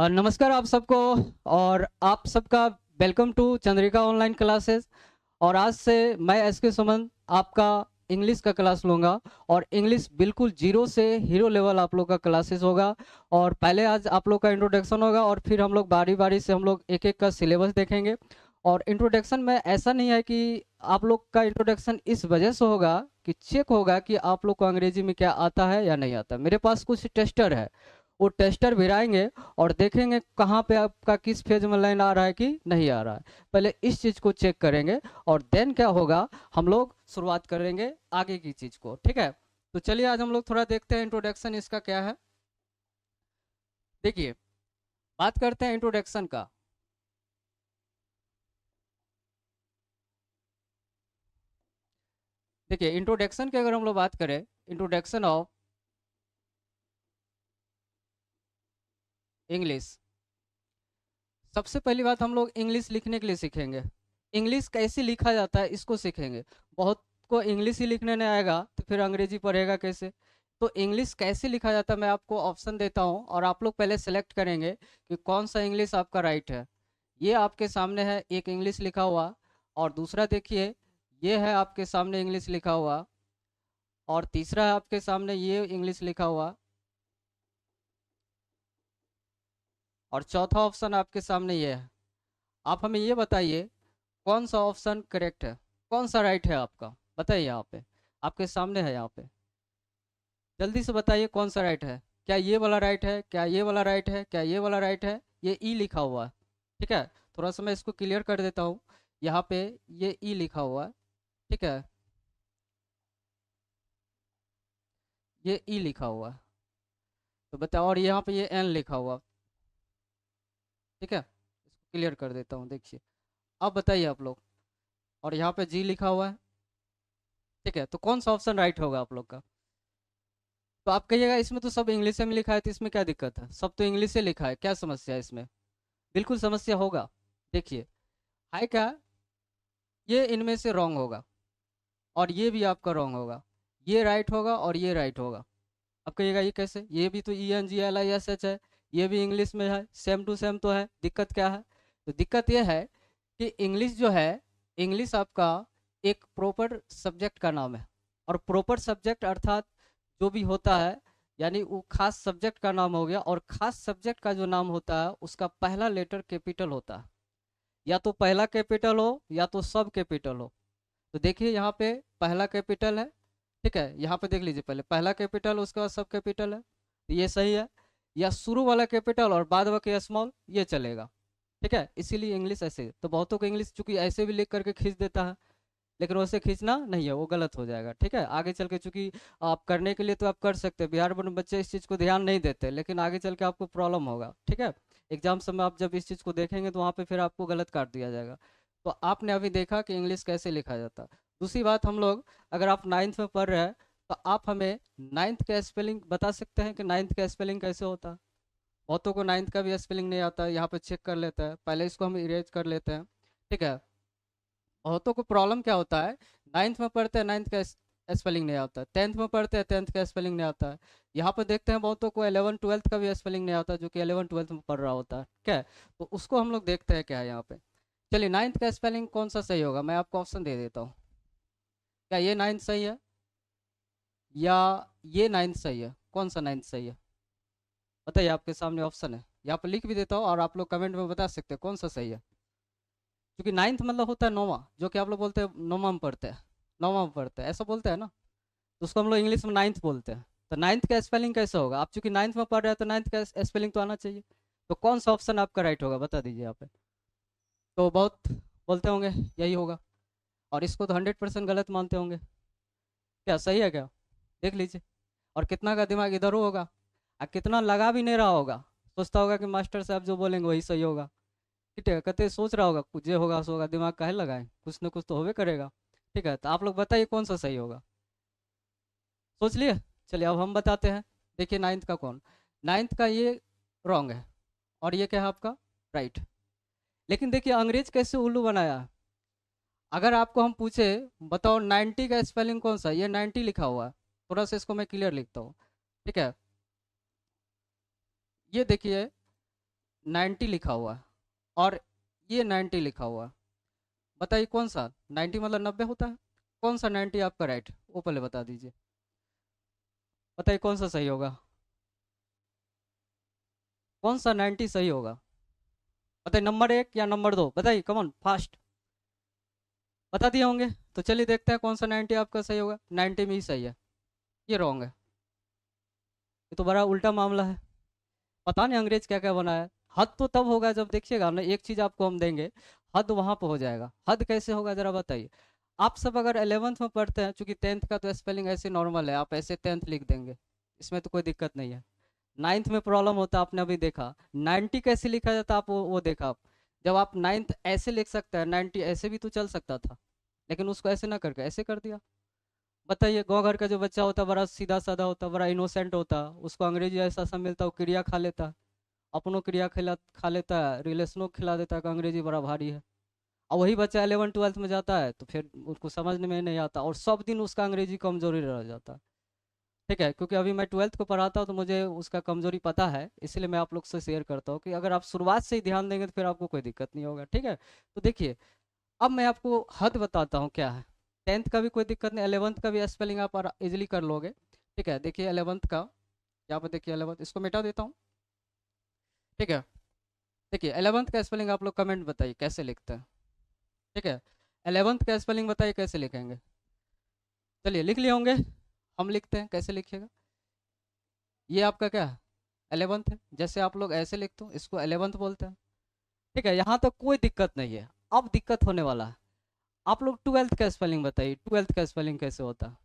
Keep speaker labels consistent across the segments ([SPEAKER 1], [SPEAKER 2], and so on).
[SPEAKER 1] नमस्कार आप सबको। और आप सबका welcome to Chandrika online classes. और आज से मैं एस के सुमन आपका इंग्लिश का क्लास लूँगा। और इंग्लिश बिल्कुल जीरो से हीरो लेवल आप लोग का क्लासेस होगा। और पहले आज आप लोग का इंट्रोडक्शन होगा और फिर हम लोग बारी बारी से हम लोग एक एक का सिलेबस देखेंगे। और इंट्रोडक्शन में ऐसा नहीं है कि आप लोग का इंट्रोडक्शन इस वजह से होगा कि चेक होगा कि आप लोग को अंग्रेजी में क्या आता है या नहीं आता। मेरे पास कुछ टेस्टर है, वो टेस्टर भिड़ाएंगे और देखेंगे कहाँ पे आपका किस फेज में लाइन आ रहा है कि नहीं आ रहा है। पहले इस चीज़ को चेक करेंगे और देन क्या होगा, हम लोग शुरुआत करेंगे आगे की चीज़ को। ठीक है, तो चलिए आज हम लोग थोड़ा देखते हैं इंट्रोडक्शन इसका क्या है। देखिए, बात करते हैं इंट्रोडक्शन का। देखिए, इंट्रोडक्शन की अगर हम लोग बात करें, इंट्रोडक्शन ऑफ इंग्लिश। सबसे पहली बात, हम लोग इंग्लिश लिखने के लिए सीखेंगे। इंग्लिश कैसे लिखा जाता है इसको सीखेंगे। बहुत को इंग्लिश ही लिखने नहीं आएगा तो फिर अंग्रेजी पढ़ेगा कैसे। तो इंग्लिश कैसे लिखा जाता है मैं आपको ऑप्शन देता हूँ और आप लोग पहले सेलेक्ट करेंगे कि कौन सा इंग्लिश आपका राइट है। ये आपके सामने है एक इंग्लिश लिखा हुआ, और दूसरा देखिए ये है आपके सामने इंग्लिश लिखा हुआ, और तीसरा है आपके सामने ये इंग्लिश लिखा हुआ, और चौथा ऑप्शन आपके सामने ये है। आप हमें ये बताइए कौन सा ऑप्शन करेक्ट है, कौन सा राइट है आपका। बताइए, यहाँ पे आपके सामने है, यहाँ पे जल्दी से बताइए कौन सा राइट है। क्या ये वाला राइट है, क्या ये वाला राइट है, क्या ये वाला राइट है। ये ई लिखा हुआ है। ठीक है, थोड़ा सा मैं इसको क्लियर कर देता हूँ। यहाँ पे ये ई लिखा हुआ है। ठीक है, ये ई लिखा हुआ है। तो बताओ, और यहाँ पे ये एन लिखा हुआ। ठीक है, इसको क्लियर कर देता हूँ। देखिए, अब बताइए आप लोग, और यहाँ पे जी लिखा हुआ है। ठीक है, तो कौन सा ऑप्शन राइट होगा आप लोग का। तो आप कहिएगा इसमें तो सब इंग्लिश में लिखा है तो इसमें क्या दिक्कत है, सब तो इंग्लिश से लिखा है, क्या समस्या है इसमें। बिल्कुल समस्या होगा। देखिए, है क्या, ये इनमें से रॉन्ग होगा और ये भी आपका रॉन्ग होगा। ये राइट होगा और ये राइट होगा। अब कहिएगा ये कैसे, ये भी तो ENGLISH है, ये भी इंग्लिश में है, सेम टू सेम तो है, दिक्कत क्या है। तो दिक्कत ये है कि इंग्लिश जो है, इंग्लिश आपका एक प्रॉपर सब्जेक्ट का नाम है। और प्रॉपर सब्जेक्ट अर्थात जो भी होता है, यानी वो खास सब्जेक्ट का नाम हो गया। और खास सब्जेक्ट का जो नाम होता है उसका पहला लेटर कैपिटल होता है। या तो पहला कैपिटल हो या तो सब कैपिटल हो। तो देखिए यहाँ पे पहला कैपिटल है। ठीक है, यहाँ पे देख लीजिए, पहले पहला कैपिटल उसके बाद सब कैपिटल है, तो ये सही है। या शुरू वाला कैपिटल और बाद वाला स्मॉल, ये चलेगा। ठीक है, इसीलिए इंग्लिश ऐसे, तो बहुतों को इंग्लिश चूंकि ऐसे भी लिख करके खींच देता है, लेकिन वैसे खींचना नहीं है, वो गलत हो जाएगा। ठीक है, आगे चल के चूंकि आप करने के लिए तो आप कर सकते हैं, बिहार बोर्ड में बच्चे इस चीज़ को ध्यान नहीं देते, लेकिन आगे चल के आपको प्रॉब्लम होगा। ठीक है, एग्जाम समय आप जब इस चीज़ को देखेंगे तो वहाँ पे फिर आपको गलत काट दिया जाएगा। तो आपने अभी देखा कि इंग्लिश कैसे लिखा जाता है। दूसरी बात, हम लोग अगर आप नाइन्थ में पढ़ रहे हैं तो आप हमें नाइन्थ का स्पेलिंग बता सकते हैं कि नाइन्थ का स्पेलिंग कैसे होता है। बहुतों को नाइन्थ का भी स्पेलिंग नहीं आता है, यहाँ पे चेक कर लेते हैं, पहले इसको हम इरेज कर लेते हैं। ठीक है, बहुतों को प्रॉब्लम क्या होता है, नाइन्थ में पढ़ते हैं नाइन्थ का स्पेलिंग नहीं आता, टेंथ में पढ़ते हैं टेंथ का स्पेलिंग नहीं आता है। यहाँ पर देखते हैं बहुतों को 11 12th का भी स्पेलिंग नहीं आता, जो कि 11 12th में पढ़ रहा होता है। ठीक है, तो उसको हम लोग देखते हैं क्या है यहाँ पे। चलिए, नाइन्थ का स्पेलिंग कौन सा सही होगा, मैं आपको ऑप्शन दे देता हूँ। क्या ये नाइन्थ सही है या ये नाइन्थ सही है, कौन सा नाइन्थ सही है। बताइए, आपके सामने ऑप्शन है, यहाँ पर लिख भी देता हूँ और आप लोग कमेंट में बता सकते हैं कौन सा सही है। क्योंकि नाइन्थ मतलब होता है नौवा, जो कि आप लोग बोलते हैं नौवा में पढ़ते हैं, नौवा में पढ़ते हैं ऐसा बोलते हैं ना, तो उसको हम लोग इंग्लिश में नाइन्थ बोलते हैं। तो नाइन्थ का स्पेलिंग कैसे होगा, आप चूंकि नाइन्थ में पढ़ रहे हैं तो नाइन्थ का स्पेलिंग तो आना चाहिए। तो कौन सा ऑप्शन आपका राइट होगा, बता दीजिए यहाँ पे। तो बहुत बोलते होंगे यही होगा, और इसको तो 100% गलत मानते होंगे। क्या सही है क्या, देख लीजिए। और कितना का दिमाग इधर होगा, और कितना लगा भी नहीं रहा होगा, सोचता होगा कि मास्टर साहब जो बोलेंगे वही सही होगा। ठीक है, कहते सोच रहा होगा कुछ, ये होगा सो होगा, दिमाग काहे लगाए, कुछ ना कुछ तो होबे करेगा। ठीक है, तो आप लोग बताइए कौन सा सही होगा, सोच लिए। चलिए अब हम बताते हैं। देखिए, नाइन्थ का कौन, नाइन्थ का ये रॉन्ग है, और ये क्या है आपका राइट। लेकिन देखिए अंग्रेज कैसे उल्लू बनाया है। अगर आपको हम पूछे बताओ 90 का स्पेलिंग कौन सा है? ये 90 लिखा हुआ है। थोड़ा सा इसको मैं क्लियर लिखता हूँ। ठीक है, ये देखिए 90 लिखा हुआ है और ये 90 लिखा हुआ है। बताइए कौन सा 90 मतलब 90 होता है? कौन सा 90 आपका राइट, वो पहले बता दीजिए। बताइए कौन सा सही होगा, कौन सा 90 सही होगा? बताइए नंबर 1 या नंबर 2, बताइए कमॉन फास्ट। बता दिए होंगे। तो चलिए देखते हैं कौन सा 90 आपका सही होगा। 90 में ही सही है, ये रॉन्ग है। ये तो बड़ा उल्टा मामला है। पता नहीं अंग्रेज क्या क्या बनाया है। हद तो तब होगा जब देखिएगा ना, एक चीज आपको हम देंगे, हद वहां पर हो जाएगा। हद कैसे होगा जरा बताइए। आप सब अगर 11th में पढ़ते हैं, चूंकि 10th का तो स्पेलिंग ऐसे नॉर्मल है, आप ऐसे 10th लिख देंगे, इसमें तो कोई दिक्कत नहीं है। 9th में प्रॉब्लम होता है, आपने अभी देखा 90 कैसे लिखा जाता, आप वो देखा आप। जब आप 9th ऐसे लिख सकते हैं, 90 ऐसे भी तो चल सकता था, लेकिन उसको ऐसे ना करके ऐसे कर दिया। बताइए गाँव घर का जो बच्चा होता बड़ा सीधा साधा होता, बड़ा इनोसेंट होता, उसको अंग्रेजी ऐसा सब मिलता, वो क्रिया खा लेता, अपनों क्रिया खा लेता है, रिलेशनों को खिला देता है कि अंग्रेजी बड़ा भारी है। और वही बच्चा 11th 12th में जाता है तो फिर उसको समझने में नहीं आता, और सब दिन उसका अंग्रेजी कमजोरी रह जाता है। ठीक है, क्योंकि अभी मैं 12th को पढ़ाता हूँ तो मुझे उसका कमजोरी पता है, इसलिए मैं आप लोग से शेयर करता हूँ कि अगर आप शुरुआत से ही ध्यान देंगे तो फिर आपको कोई दिक्कत नहीं होगा। ठीक है, तो देखिए अब मैं आपको हद बताता हूँ क्या है। 10th का भी कोई दिक्कत नहीं, 11th का भी स्पेलिंग आप इजिली कर लोगे। ठीक है, देखिए 11th का, यहाँ पे देखिए 11th, इसको मिटा देता हूँ। ठीक है, देखिए 11th का स्पेलिंग आप लोग कमेंट बताइए कैसे लिखते हैं। ठीक है, 11th का स्पेलिंग बताइए कैसे लिखेंगे। चलिए लिख लिए होंगे, हम लिखते हैं कैसे लिखिएगा। ये आपका क्या है, 11th है, जैसे आप लोग ऐसे लिखते हो इसको 11th बोलते हैं। ठीक है, यहाँ तक कोई दिक्कत नहीं है। अब दिक्कत होने वाला है, आप लोग 12th का स्पेलिंग बताइए, 12th का स्पेलिंग कैसे होता है।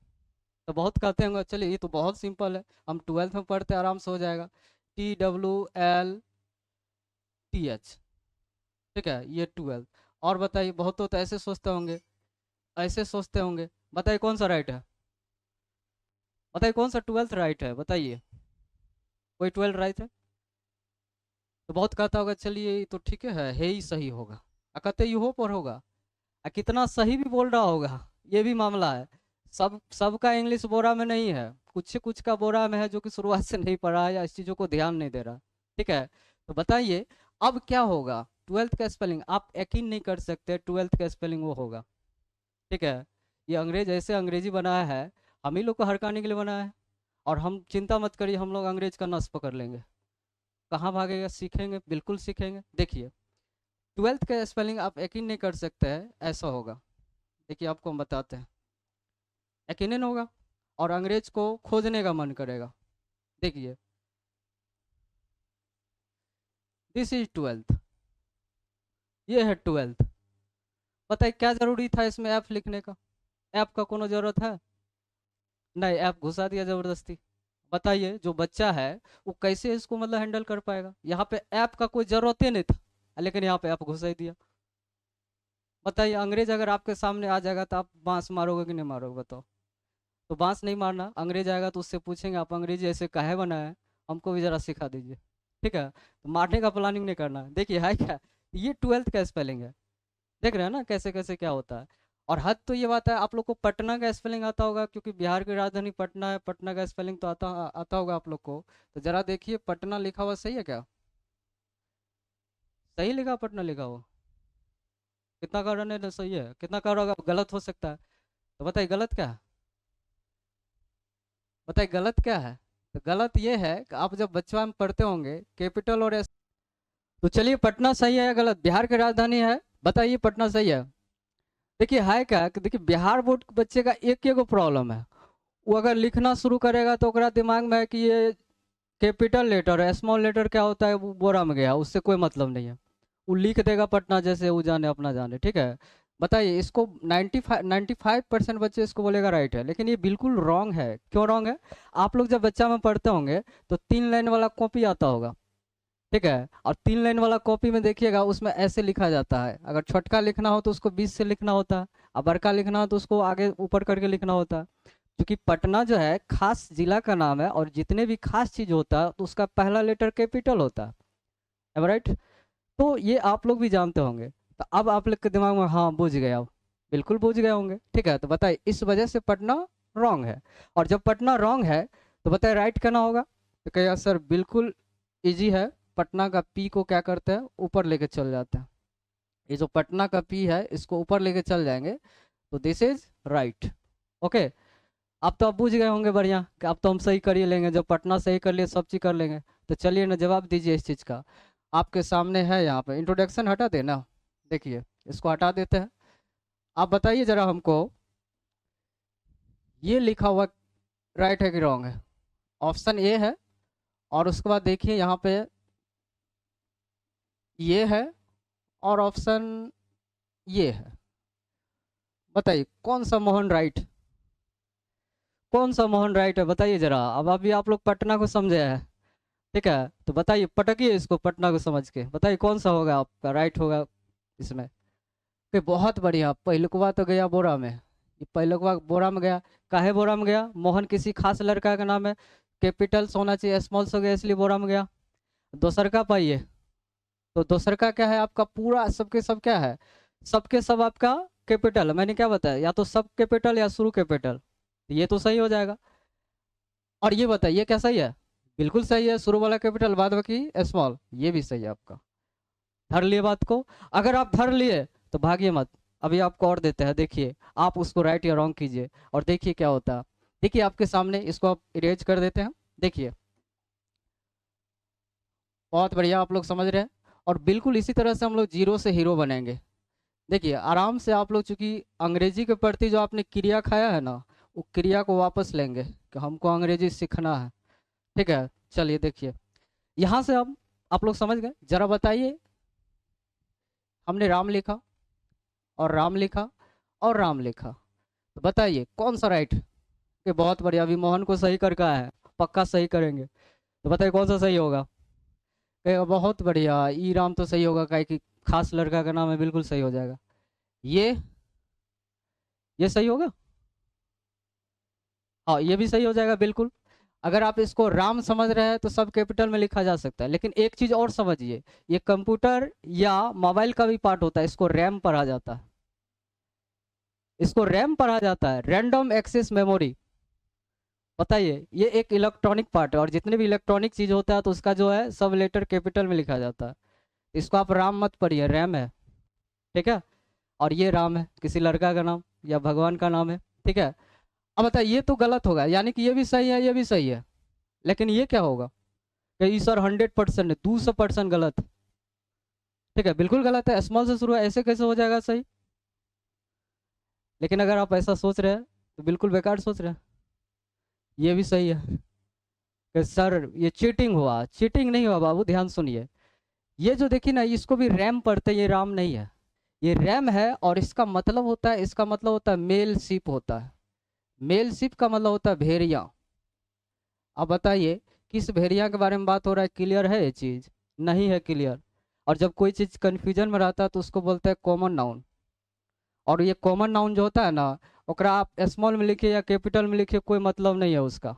[SPEAKER 1] तो बहुत कहते होंगे चलिए ये तो बहुत सिंपल है, हम 12th में पढ़ते हैं आराम से हो जाएगा, TWLTH। ठीक है, ये 12th। और बताइए बहुत तो ऐसे सोचते होंगे, ऐसे सोचते होंगे, बताइए कौन सा राइट है, बताइए कौन सा 12th राइट है, बताइए कोई 12 राइट है? तो बहुत कहता होगा चलिए ये तो ठीक है ही सही होगा, कहते यू होप और होगा, कितना सही भी बोल रहा होगा, ये भी मामला है। सबका इंग्लिश बोरा में नहीं है, कुछ कुछ का बोरा में है जो कि शुरुआत से नहीं पढ़ा है या इस चीज़ों को ध्यान नहीं दे रहा। ठीक है, तो बताइए अब क्या होगा। 12th का स्पेलिंग आप यकीन नहीं कर सकते, 12th का स्पेलिंग वो होगा। ठीक है, ये अंग्रेज ऐसे अंग्रेजी बनाया है, हम ही लोग को हड़काने के लिए बनाया है। और हम चिंता मत करिए, हम लोग अंग्रेज का नस पकड़ लेंगे। कहाँ भागेगा, सीखेंगे, बिल्कुल सीखेंगे। देखिए 12th का स्पेलिंग आप यकीन नहीं कर सकते हैं, ऐसा होगा। देखिए आपको हम बताते हैं, यकीनन होगा और अंग्रेज को खोजने का मन करेगा। देखिए दिस इज 12th, ये है 12th। बताइए क्या जरूरी था इसमें ऐप लिखने का, ऐप का कोनो जरूरत है? नहीं, ऐप घुसा दिया जबरदस्ती। बताइए जो बच्चा है वो कैसे इसको मतलब हैंडल कर पाएगा, यहाँ पे ऐप का कोई जरूरत ही नहीं था, लेकिन यहाँ पे ऐप घुसा ही दिया। बताइए अंग्रेज अगर आपके सामने आ जाएगा तो आप बांस मारोगे कि नहीं मारोगे, बताओ। तो बांस नहीं मारना, अंग्रेज आएगा तो उससे पूछेंगे आप अंग्रेजी ऐसे काहे बनाया है, हमको भी जरा सिखा दीजिए। ठीक है, तो मारने का प्लानिंग नहीं करना है। देखिए है क्या, ये 12th का स्पेलिंग है। देख रहे हैं ना कैसे कैसे क्या होता है। और हद तो ये बात है, आप लोग को पटना का स्पेलिंग आता होगा, क्योंकि बिहार की राजधानी पटना है, पटना का स्पेलिंग तो आता आता होगा आप लोग को। तो जरा देखिए पटना लिखा हुआ सही है क्या, सही लिखा पटना लिखा हुआ? कितना का रन है, सही है, कितना का होगा गलत हो सकता है? तो बताइए गलत क्या है, बताइए गलत क्या है? तो गलत ये है कि आप जब बचपन में पढ़ते होंगे कैपिटल और एस। तो चलिए पटना सही है या गलत, बिहार की राजधानी है, बताइए पटना सही है? देखिए है क्या कि देखिए बिहार बोर्ड के बच्चे का एक एक प्रॉब्लम है, वो अगर लिखना शुरू करेगा तो ओकरा दिमाग में है कि ये कैपिटल लेटर है, स्मॉल लेटर क्या होता है वो बोरा में गया, उससे कोई मतलब नहीं है, वो लिख देगा पटना जैसे वो जाने अपना जाने। ठीक है, बताइए इसको 95% बच्चे इसको बोलेगा राइट है, लेकिन ये बिल्कुल रॉन्ग है। क्यों रॉन्ग है? आप लोग जब बच्चा में पढ़ते होंगे तो 3 लाइन वाला कॉपी आता होगा। ठीक है, और 3 लाइन वाला कॉपी में देखिएगा उसमें ऐसे लिखा जाता है, अगर छोटका लिखना हो तो उसको बीच से लिखना होता है, और बड़का लिखना हो तो उसको आगे ऊपर करके लिखना होता है। क्योंकि पटना जो है खास जिला का नाम है, और जितने भी खास चीज होता है तो उसका पहला लेटर कैपिटल होता है, राइट? तो ये आप लोग भी जानते होंगे। तो अब आप लोग के दिमाग में हाँ बुझ गया, बिल्कुल बुझ गए होंगे। ठीक है, तो बताइए इस वजह से पटना रॉन्ग है। और जब पटना रॉन्ग है तो बताइए राइट करना होगा, तो कहेगा सर बिल्कुल इजी है, पटना का पी को क्या करते हैं, ऊपर लेके चल जाते हैं। ये जो पटना का पी है इसको ऊपर लेके चल जाएंगे, तो दिस इज राइट। ओके, अब तो आप बुझ गए होंगे बढ़िया कि अब तो हम सही कर ही लेंगे, जब पटना सही कर लिए सब चीज़ कर लेंगे। तो चलिए ना, जवाब दीजिए इस चीज़ का। आपके सामने है यहाँ पे, इंट्रोडक्शन हटा देना, देखिए इसको हटा देते हैं। आप बताइए जरा हमको, ये लिखा हुआ राइट है कि रॉन्ग है? ऑप्शन ए है, और उसके बाद देखिए यहाँ पे ये है, और ऑप्शन ये है। बताइए कौन सा मोहन राइट, कौन सा मोहन राइट है, बताइए जरा। अब अभी आप लोग पटना को समझे हैं, ठीक है, तो बताइए, पटकिए इसको पटना को समझ के, बताइए कौन सा होगा आपका राइट होगा इसमें। कि बहुत बढ़िया, पहिलुकवा तो गया बोरा में, ये पहिलुकवा बोरा में गया। काहे बोरा में गया? मोहन किसी खास लड़का का नाम है, कैपिटल होना चाहिए, स्मॉल से गया इसलिए बोरा में गया। दोसर का पाइए, तो दोसर का क्या है आपका, पूरा सबके सब क्या है, सबके सब आपका कैपिटल। मैंने क्या बताया, या तो सब कैपिटल या शुरू कैपिटल, ये तो सही हो जाएगा। और ये बताइए क्या सही है? बिल्कुल सही है, शुरू वाला कैपिटल बाद बाकी स्मॉल, ये भी सही है आपका। धर लिए बात को? अगर आप धर लिए तो भागिए मत, अभी आपको और देते हैं, देखिए आप उसको राइट या रॉन्ग कीजिए और देखिए क्या होता है। देखिए आपके सामने, इसको आप इरेज कर देते हैं, देखिए बहुत बढ़िया, आप लोग समझ रहे हैं। और बिल्कुल इसी तरह से हम लोग जीरो से हीरो बनेंगे। देखिए आराम से आप लोग, चूंकि अंग्रेजी के प्रति जो आपने क्रिया खाया है ना, वो क्रिया को वापस लेंगे कि हमको अंग्रेजी सीखना है, ठीक है। चलिए देखिए, यहाँ से अब आप लोग समझ गए, जरा बताइए, हमने राम लिखा और राम लिखा और राम लिखा, तो बताइए कौन सा राइट? कि बहुत बढ़िया, अभी मोहन को सही कर कहा है, पक्का सही करेंगे, तो बताइए कौन सा सही होगा? कहेगा बहुत बढ़िया, ई राम तो सही होगा, काहे कि खास लड़का का नाम है, बिल्कुल सही हो जाएगा। ये सही होगा, हाँ ये भी सही हो जाएगा बिल्कुल। अगर आप इसको राम समझ रहे हैं तो सब कैपिटल में लिखा जा सकता है, लेकिन एक चीज और समझिए, ये कंप्यूटर या मोबाइल का भी पार्ट होता है, इसको रैम पढ़ा जाता है, इसको रैम पढ़ा जाता है, रैंडम एक्सेस मेमोरी। बताइए, ये एक इलेक्ट्रॉनिक पार्ट है, और जितने भी इलेक्ट्रॉनिक चीज होता है तो उसका जो है सब लेटर कैपिटल में लिखा जाता है। इसको आप राम मत पढ़िए, रैम है, ठीक है। और ये राम है, किसी लड़का का नाम या भगवान का नाम है, ठीक है। अब बताइए, ये तो गलत होगा, यानी कि ये भी सही है, ये भी सही है, लेकिन ये क्या होगा कि सर 100% है, 200% गलत, ठीक है, बिल्कुल गलत है, स्मॉल से शुरू है, ऐसे कैसे हो जाएगा सही? लेकिन अगर आप ऐसा सोच रहे हैं तो बिल्कुल बेकार सोच रहे हैं, ये भी सही है। कि सर ये चीटिंग हुआ, चीटिंग नहीं हुआ बाबू, ध्यान सुनिए। ये जो देखिए ना, इसको भी रैम पढ़ते हैं, ये राम नहीं है, ये रैम है, और इसका मतलब होता है, इसका मतलब होता है मेल शिप होता है। मेल शिप का मतलब होता है भेड़िया। अब बताइए किस भेड़िया के बारे में बात हो रहा है, क्लियर है ये चीज? नहीं है क्लियर। और जब कोई चीज कंफ्यूजन में रहता है तो उसको बोलते हैं कॉमन नाउन। और ये कॉमन नाउन जो होता है ना, ओकरा आप स्मॉल में लिखिए या कैपिटल में लिखिए, कोई मतलब नहीं है उसका,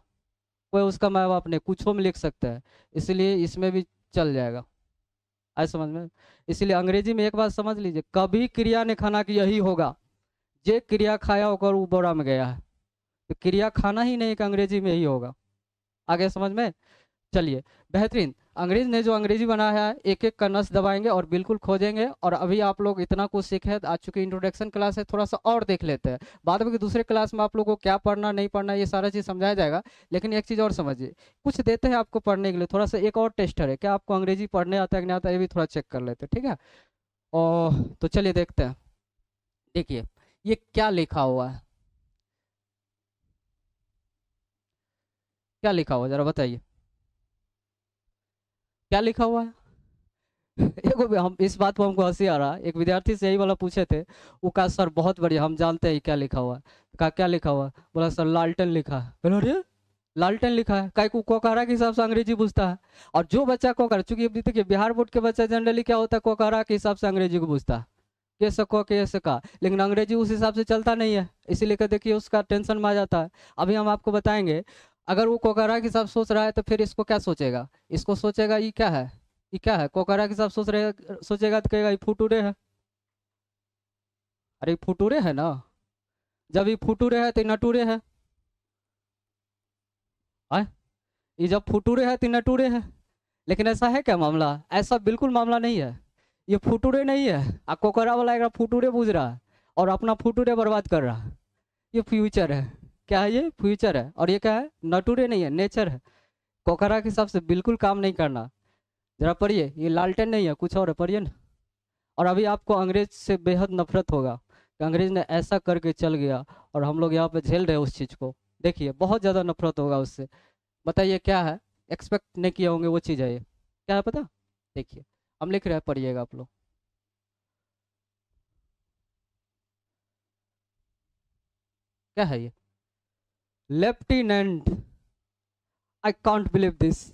[SPEAKER 1] कोई उसका माँ बाप नहीं, कुछो में लिख सकते हैं, इसलिए इसमें भी चल जाएगा। आए समझ में? इसलिए अंग्रेजी में एक बात समझ लीजिए, कभी क्रिया ने खाना कि यही होगा, जे क्रिया खाया होकर वो बोरा में गया है, तो क्रिया खाना ही नहीं कि अंग्रेजी में ही होगा। आगे समझ में? चलिए, बेहतरीन। अंग्रेज ने जो अंग्रेजी बनाया है, एक एक का नस दबाएंगे और बिल्कुल खोजेंगे। और अभी आप लोग इतना कुछ सीखे हैं, आज चूंकि इंट्रोडक्शन क्लास है, थोड़ा सा और देख लेते हैं, बाद में कि दूसरे क्लास में आप लोगों को क्या पढ़ना नहीं पढ़ना ये सारा चीज़ समझाया जाएगा। लेकिन एक चीज़ और समझिए, कुछ देते हैं आपको पढ़ने के लिए, थोड़ा सा एक और टेस्टर है, क्या आपको अंग्रेजी पढ़ने आता है कि नहीं आता है, ये भी थोड़ा चेक कर लेते हैं, ठीक है। और तो चलिए देखते हैं। देखिए ये क्या लिखा हुआ है, क्या लिखा हुआ है, जरा बताइए क्या लिखा हुआ है। एगो हम इस बात पर हमको हंसी आ रहा है, एक विद्यार्थी से यही वाला पूछे थे, वो कहा सर बहुत बढ़िया, हम जानते हैं क्या लिखा हुआ है। कहा क्या लिखा हुआ है? बोला सर लालटेन लिखा है। बोला अरे लालटेन लिखा है, काय को कोकारा के हिसाब से अंग्रेजी पूछता है। और जो बच्चा कोकारा, चूंकि अब देखिए बिहार बोर्ड के बच्चा जनरली क्या होता है, कोकारा के हिसाब से अंग्रेजी को पूछता है, के सको के सका, लेकिन अंग्रेजी उस हिसाब से चलता नहीं है, इसीलिए कहते देखिए उसका टेंशन में आ जाता है। अभी हम आपको बताएंगे, अगर वो कोकारा के हिसाब सोच रहा है तो फिर इसको क्या सोचेगा, इसको सोचेगा ये क्या है, ये क्या है, कोकारा के साथ सोचेगा तो कहेगा ये फुटूरे है। अरे ये फुटूरे है ना, जब ये फुटूरे है तो ये नटूरे है। आय, ये जब फुटूरे है तो ये नटूरे है, लेकिन ऐसा है क्या मामला? ऐसा बिल्कुल मामला नहीं है। ये फुटूरे नहीं है। आपको करा वाला एक फुटूरे पूछ रहा है और अपना फुटूरे बर्बाद कर रहा है। ये फ्यूचर है। क्या है? ये फ्यूचर है। और ये क्या है? नटूरे नहीं है, नेचर है। कोकरा के हिसाब से बिल्कुल काम नहीं करना। जरा पढ़िए, ये लालटेन नहीं है, कुछ और है, पढ़िए ना। और अभी आपको अंग्रेज से बेहद नफरत होगा कि अंग्रेज ने ऐसा करके चल गया और हम लोग यहाँ पे झेल रहे हैं उस चीज़ को। देखिए बहुत ज़्यादा नफरत होगा उससे। बताइए क्या है? एक्सपेक्ट नहीं किए होंगे वो चीज़ है ये। क्या है पता? देखिए, हम लिख रहे हैं, पढ़िएगा आप लोग। क्या है ये? Lieutenant. I can't believe this.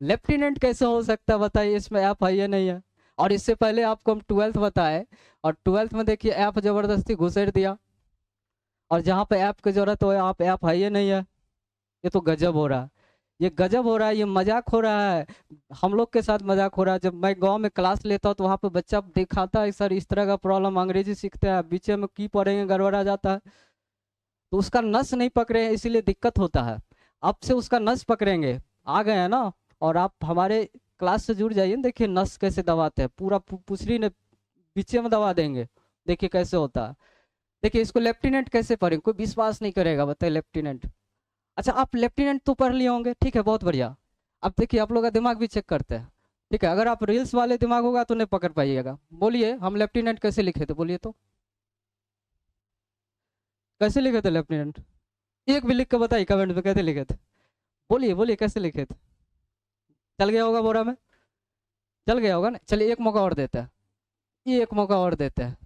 [SPEAKER 1] Lieutenant कैसे हो सकता है बताइए? इसमें ऐप है या नहीं है? और इससे पहले आपको हम ट्वेल्थ बताए, और ट्वेल्थ में देखिए ऐप जबरदस्ती घुसेड़ दिया। और जहाँ पे ऐप की जरूरत हो आप ऐप है या नहीं है? ये तो गजब हो रहा है। ये गजब हो रहा है, ये मजाक हो रहा है। हम लोग के साथ मजाक हो रहा है। जब मैं गांव में क्लास लेता हूँ तो वहाँ पे बच्चा दिखाता है सर इस तरह का प्रॉब्लम, अंग्रेजी सीखते हैं, बीच में की पढ़ेंगे गड़बड़ा जाता है। तो उसका नस नहीं पकड़े हैं, इसीलिए दिक्कत होता है। अब से उसका नस पकड़ेंगे, आ गए हैं ना। और आप हमारे क्लास से जुड़ जाइए, देखिए नस कैसे दबाते हैं, पूरा पुसरी ने पीछे में दबा देंगे। देखिए कैसे होता है। देखिए इसको लेफ्टिनेंट कैसे पढ़ेंगे, कोई विश्वास नहीं करेगा, बताइए लेफ्टिनेंट। अच्छा आप लेफ्टिनेंट तो पढ़ लिए होंगे, ठीक है, बहुत बढ़िया। अब देखिए आप लोग का दिमाग भी चेक करते हैं। ठीक है, अगर आप रील्स वाले दिमाग होगा तो नहीं पकड़ पाइएगा। बोलिए हम लेफ्टिनेंट कैसे लिखे थे, बोलिए तो। कैसे लिखे थे लेफ्टिनेंट? एक भी लिख के बताइए कमेंट में, कैसे लिखे थे? बोलिए बोलिए कैसे लिखे थे? चल गया होगा बोरा में? चल गया होगा ना। चलिए एक मौका और देते हैं, ये एक मौका और देते हैं।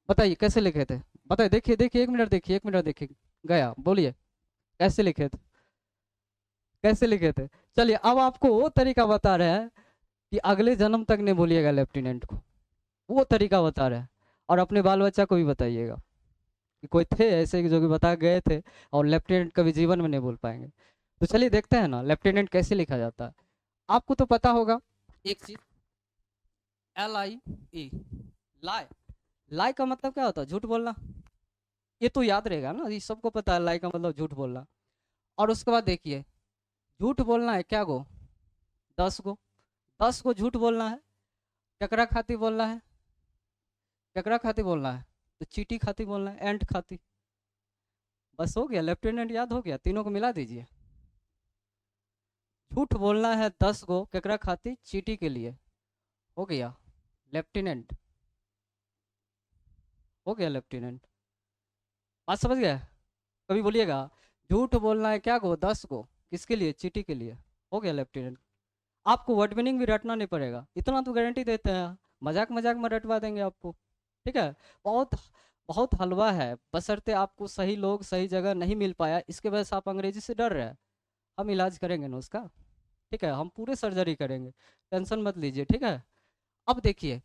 [SPEAKER 1] बताइए कैसे लिखे थे? बताइए, देखिए देखिए, 1 मिनट देखिए, 1 मिनट देखिए। गया, बोलिए कैसे लिखे थे? कैसे लिखे थे? चलिए अब आपको वो तरीका बता रहे हैं कि अगले जन्म तक नहीं भूलिएगा लेफ्टिनेंट को। वो तरीका बता रहे हैं। और अपने बाल बच्चा को भी बताइएगा कि कोई थे ऐसे कि जो कि बता गए थे और लेफ्टिनेंट कभी जीवन में नहीं भूल पाएंगे। तो चलिए देखते हैं ना लेफ्टिनेंट कैसे लिखा जाता है। आपको तो पता होगा एक चीज, LIE, लाई। लाई का मतलब क्या होता है? झूठ बोलना। ये तो याद रहेगा ना, ये सबको पता है लाई का मतलब झूठ बोलना। और उसके बाद देखिए, झूठ बोलना है क्या गो? 10 गो। 10 गो झूठ बोलना है। ककरा खाती बोलना है? ककरा खाती बोलना है? तो चीटी खाती बोलना है, एंट खाती। बस हो गया, लेफ्टिनेंट याद हो गया, तीनों को मिला दीजिए। झूठ बोलना है 10 गो, ककरा खाती, चीटी के लिए। हो गया लेफ्टिनेंट। हो गया लेफ्टिनेंट। बात समझ गया? कभी बोलिएगा, झूठ बोलना है क्या गो? 10 गो। किसके लिए? चीटी के लिए। हो गया लेफ्टिनेंट। आपको वर्ड मीनिंग भी रटना नहीं पड़ेगा, इतना तो गारंटी देते हैं। मजाक मजाक में रटवा देंगे आपको। ठीक है। बहुत बहुत हलवा है, बशर्ते आपको सही लोग सही जगह नहीं मिल पाया, इसके वजह से आप अंग्रेजी से डर रहे हैं। हम इलाज करेंगे ना उसका। ठीक है, हम पूरे सर्जरी करेंगे, टेंशन मत लीजिए। ठीक है। अब देखिए,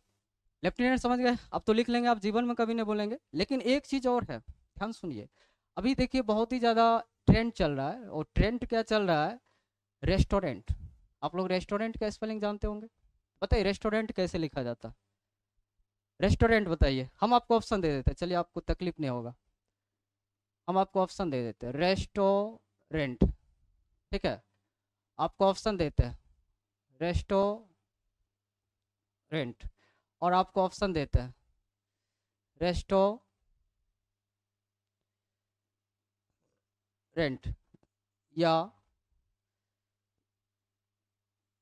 [SPEAKER 1] लेफ्टिनेंट समझ गए, अब तो लिख लेंगे, आप जीवन में कभी नहीं बोलेंगे। लेकिन एक चीज़ और है, ध्यान सुनिए। अभी देखिए बहुत ही ज़्यादा ट्रेंड चल रहा है, और ट्रेंड क्या चल रहा है? रेस्टोरेंट। आप लोग रेस्टोरेंट का स्पेलिंग जानते होंगे। बताइए रेस्टोरेंट कैसे लिखा जाता? रेस्टोरेंट बताइए, हम आपको ऑप्शन दे देते हैं, चलिए आपको तकलीफ नहीं होगा। हम आपको ऑप्शन दे देते हैं, रेस्टोरेंट। ठीक है, आपको ऑप्शन देते हैं, रेस्टोरेंट। और आपको ऑप्शन देते हैं, रेस्टोरेंट या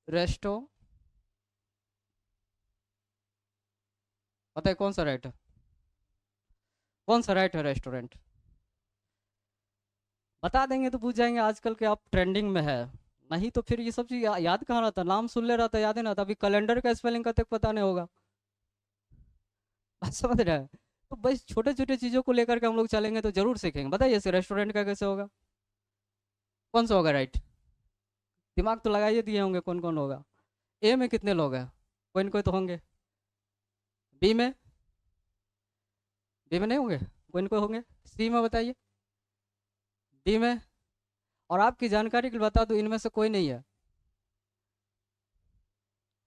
[SPEAKER 1] रेस्टो। बताइए कौन सा राइट है? कौन सा राइट है? रेस्टोरेंट। बता देंगे तो पूछ जाएंगे आजकल के आप ट्रेंडिंग में है। नहीं तो फिर ये सब चीज़ याद कहाँ रहता? नाम सुन ले रहा था, याद है ना था। अभी कैलेंडर का स्पेलिंग का तक पता नहीं होगा। बात समझ रहे हैं? तो बस छोटे छोटे चीज़ों को लेकर के हम लोग चलेंगे तो जरूर सीखेंगे। बताइए इसे रेस्टोरेंट का कैसे होगा? कौन सा होगा राइट? दिमाग तो लगाइए दिए होंगे, कौन कौन होगा? ए में कितने लोग हैं? कोई न कोई तो होंगे। बी में? बी में नहीं होंगे, कोई न कोई होंगे। सी में बताइए। डी में? और आपकी जानकारी के लिए बता दूं, इनमें से कोई नहीं है।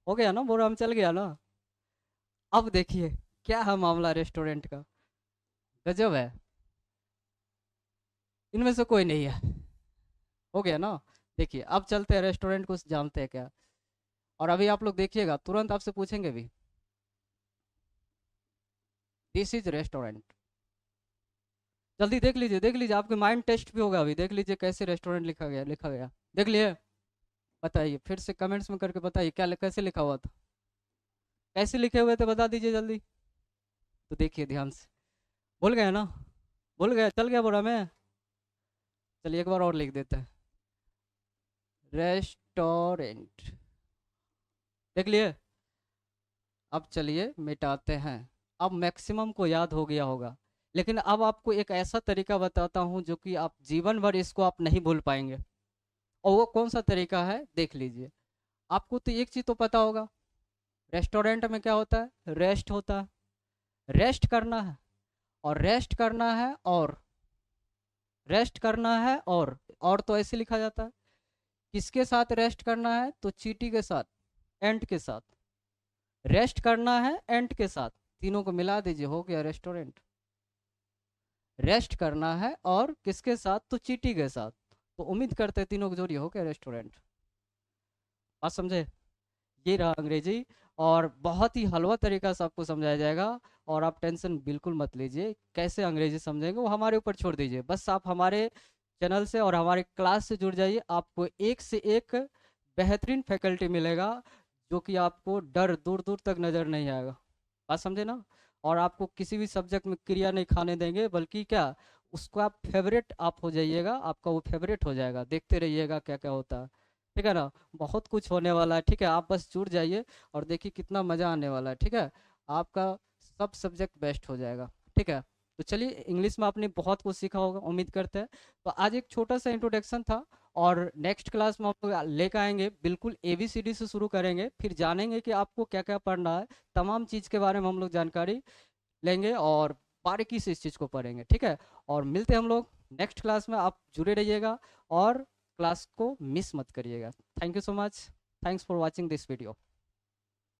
[SPEAKER 1] हो गया ना, बोरा हम चल गया ना। अब देखिए क्या है मामला रेस्टोरेंट का। गजब है, इनमें से कोई नहीं है। हो गया ना। देखिए अब चलते हैं रेस्टोरेंट को जानते हैं क्या। और अभी आप लोग देखिएगा तुरंत आपसे पूछेंगे भी, दिस इज रेस्टोरेंट। जल्दी देख लीजिए, आपके माइंड टेस्ट भी होगा, अभी देख लीजिए कैसे रेस्टोरेंट लिखा गया। देख लिए? बताइए फिर से कमेंट्स में करके बताइए क्या कैसे लिखा हुआ था, कैसे लिखे हुए थे बता दीजिए जल्दी। तो देखिए ध्यान से, भूल गए ना? भूल गए, चल गया बोरा में। चलिए एक बार और लिख देते हैं, रेस्टोरेंट। देख लिए? अब चलिए मिटाते हैं। अब मैक्सिमम को याद हो गया होगा, लेकिन अब आपको एक ऐसा तरीका बताता हूँ जो कि आप जीवन भर इसको आप नहीं भूल पाएंगे। और वो कौन सा तरीका है देख लीजिए। आपको तो एक चीज़ तो पता होगा, रेस्टोरेंट में क्या होता है? रेस्ट होता है, रेस्ट करना है। और रेस्ट करना है और रेस्ट करना है और तो ऐसे लिखा जाता है। किसके साथ रेस्ट करना है? तो चीटी के साथ, एंट के साथ। रेस्ट करना है एंट के साथ, तीनों को मिला दीजिए, हो गया रेस्टोरेंट। रेस्ट करना है और किसके साथ? तो चीटी के साथ। तो उम्मीद करते हैं तीनों को जोड़िए, हो गया रेस्टोरेंट। बात समझे? ये रहा अंग्रेजी, और बहुत ही हलवा तरीका से आपको समझाया जाएगा। और आप टेंशन बिल्कुल मत लीजिए, कैसे अंग्रेजी समझेंगे वो हमारे ऊपर छोड़ दीजिए। बस आप हमारे चैनल से और हमारे क्लास से जुड़ जाइए, आपको एक से एक बेहतरीन फैकल्टी मिलेगा, जो कि आपको डर दूर दूर तक नज़र नहीं आएगा। बात समझे ना? और आपको किसी भी सब्जेक्ट में क्रिया नहीं खाने देंगे, बल्कि क्या, उसको आप फेवरेट आप हो जाइएगा, आपका वो फेवरेट हो जाएगा। देखते रहिएगा क्या क्या होता है, ठीक है ना? बहुत कुछ होने वाला है, ठीक है? आप बस जुड़ जाइए और देखिए कितना मज़ा आने वाला है, ठीक है? आपका सब सब्जेक्ट बेस्ट हो जाएगा, ठीक है? तो चलिए, इंग्लिश में आपने बहुत कुछ सीखा होगा उम्मीद करते हैं। तो आज एक छोटा सा इंट्रोडक्शन था, और नेक्स्ट क्लास में आप लोग लेकर आएंगे, बिल्कुल ABCD से शुरू करेंगे, फिर जानेंगे कि आपको क्या क्या पढ़ना है। तमाम चीज़ के बारे में हम लोग जानकारी लेंगे और बारीकी से इस चीज़ को पढ़ेंगे, ठीक है? और मिलते हैं हम लोग नेक्स्ट क्लास में, आप जुड़े रहिएगा और क्लास को मिस मत करिएगा। Thank you so much, thanks for watching this video.